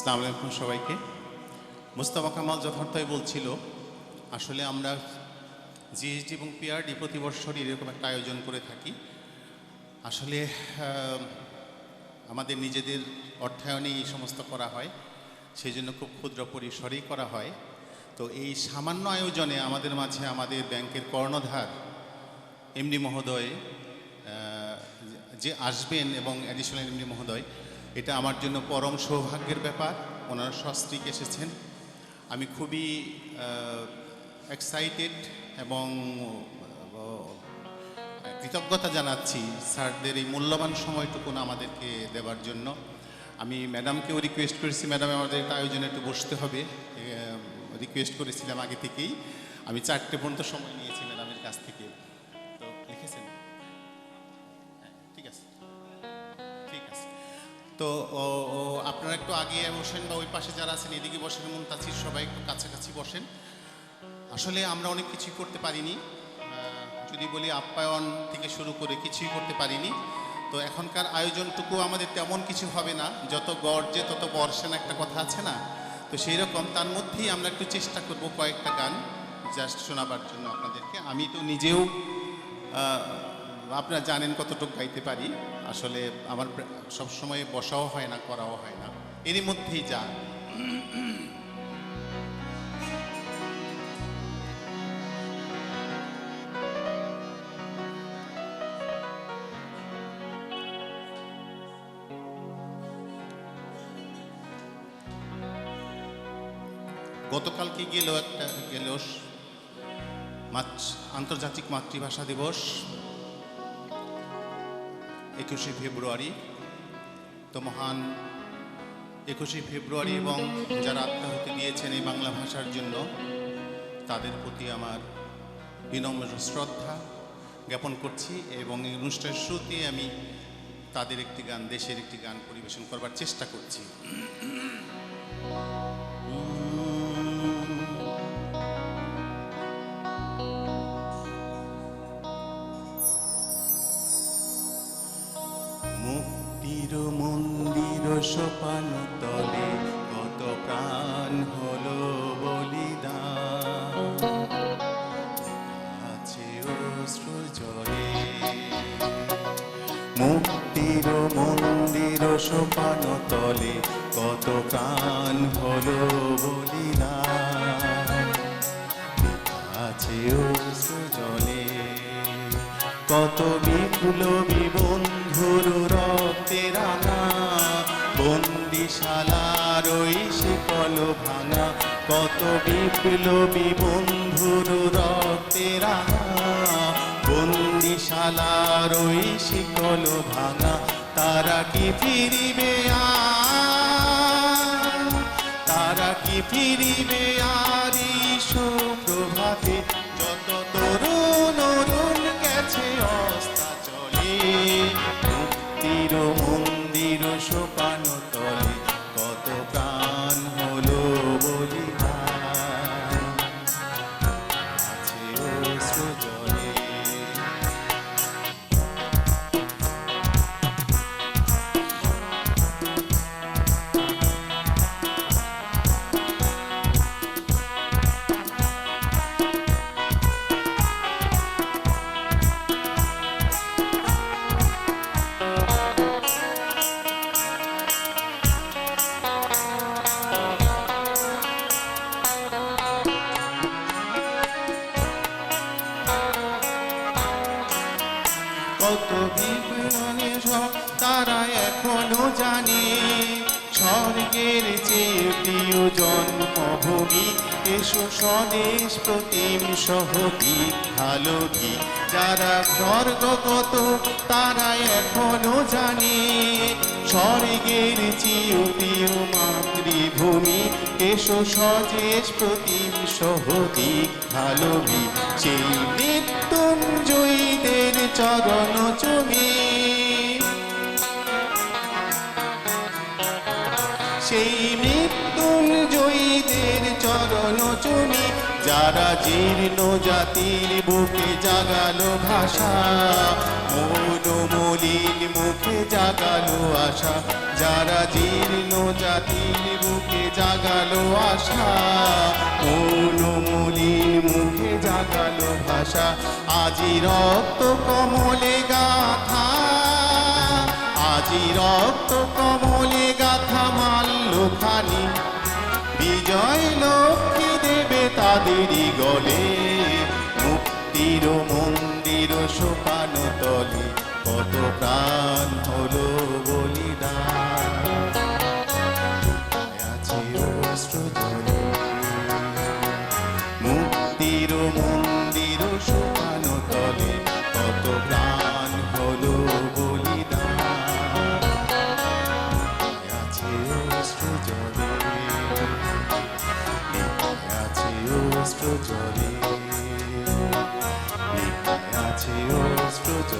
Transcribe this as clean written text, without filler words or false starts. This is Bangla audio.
আসসালামু আলাইকুম সবাইকে। মোস্তফা কামাল যথার্থই বলছিল, আসলে আমরা জিএসডি এবং পিআরডি প্রতি বছরই এরকম একটা আয়োজন করে থাকি। আসলে আমাদের নিজেদের অর্থায়নে এই সমস্ত করা হয়, সেই জন্য খুব ক্ষুদ্র পরিসরেই করা হয়। তো এই সামান্য আয়োজনে আমাদের মাঝে আমাদের ব্যাংকের কর্ণধার এমডি মহোদয় যে আসবেন এবং অ্যাডিশনাল এমডি মহোদয়, এটা আমার জন্য পরম সৌভাগ্যের ব্যাপার। ওনারা সস্ত্রীক এসেছেন, আমি খুবই এক্সাইটেড এবং কৃতজ্ঞতা জানাচ্ছি স্যারদের এই মূল্যবান সময়টুকু আমাদেরকে দেওয়ার জন্য। আমি ম্যাডামকেও রিকোয়েস্ট করেছি, ম্যাডাম আমাদের একটা আয়োজনে একটু বসতে হবে, রিকোয়েস্ট করেছিলাম আগে থেকেই। আমি 4টে পর্যন্ত সময় নিয়েছি ম্যাডামের কাছ থেকে। তো লিখেছেন? ঠিক আছে, ঠিক আছে। তো আপনারা একটু আগে বসেন বা ওই পাশে যারা আছেন এদিকে বসেন, মুনতাসির সবাই একটু কাছাকাছি বসেন। আসলে আমরা অনেক কিছুই করতে পারিনি, যদি বলি আপ্যায়ন থেকে শুরু করে কিছুই করতে পারিনি। তো এখনকার আয়োজনটুকু আমাদের তেমন কিছু হবে না, যত গর্জে তত বর্ষেন একটা কথা আছে না, তো সেই রকম তার মধ্যেই আমরা একটু চেষ্টা করব কয়েকটা গান জাস্ট শোনাবার জন্য আপনাদেরকে। আমি তো নিজেও আপনারা জানেন কতটুকু গাইতে পারি, আসলে আমার সবসময় বসাও হয় না, করাও হয় না, এরই মধ্যেই যা। গতকালকে গেল আন্তর্জাতিক মাতৃভাষা দিবস, 21শে ফেব্রুয়ারি। তো মহান 21শে ফেব্রুয়ারি এবং যারা আত্মাহুতি দিয়েছেন এই বাংলা ভাষার জন্য, তাদের প্রতি আমার বিনম্র শ্রদ্ধা জ্ঞাপন করছি এবং এই অনুষ্ঠানের শুরুতে আমি তাদের একটি গান, দেশের একটি গান পরিবেশন করবার চেষ্টা করছি। মুক্তির মন্দির সোপান তলে কত প্রাণ হলো বলিদান, আছে অশ্রু জলে। মুক্তির মন্দির সোপান তলে কত প্রাণ হলো বলিদান, আছে অশ্রু জলে। কত বিপ্লবী বন্ধুর রক্তে রাঙা, বন্দিশালার ওই শিকল ভাঙা। কত বিপ্লবী বন্ধুর রক্তে রাঙা, বন্দিশালার ওই শিকল ভাঙা। তারা কি ফিরিবে আর, তারা কি ফিরিবে আর এই সুপ্রভাতে? যত তরুণ অরুণ গেছে অস্তা চলে, মুক্তির মন্দির সোপান তলে কত প্রাণ হলো বলিদান, আছে অশ্রু জলে। কত বিবরণে সব তারা এখনো জানে, স্বর্গের চেয়ে প্রিয় জন্মভূমি। এসো স্বদেশ প্রতিম সহদিক ভালো দিক, যারা স্বর্গগত তারা এখনো জানে, স্বর্গের চেয়ে প্রিয় মাতৃভূমি। এসো স্বদেশ প্রতিম সহদিক ভালো দিক, সেই মৃত্যুঞ্জয়ীদের চরণ চুমে, সেই মৃত্যুঞ্জয়ীদের চরণ চুমে। যারা জীর্ণ জাতির বুকে জাগালো ভাষা, মৌন মলিন মুখে জাগালো আশা, যারা জীর্ণ জাতির বুকে জাগালো আশা। মৌন মলিন মুখে জাগালো ভাষা, আজি রক্ত কমলে গাথা, আজি রক্ত কমলে গাথা মাল্য খানি। বিজয় লক্ষ্মী দেবে তাদেরই গলে, মুক্তির মন্দির সোপান তলে কত প্রাণ হলো বলিদান। আছে অস্ত্র জলে, মুক্তির মন্দির সোপান তলে কত প্রাণ হলো বলিদান। আছে অস্ত্র জলে, আছে অস্ত্র জলে, আছে অস্ত্র জলে।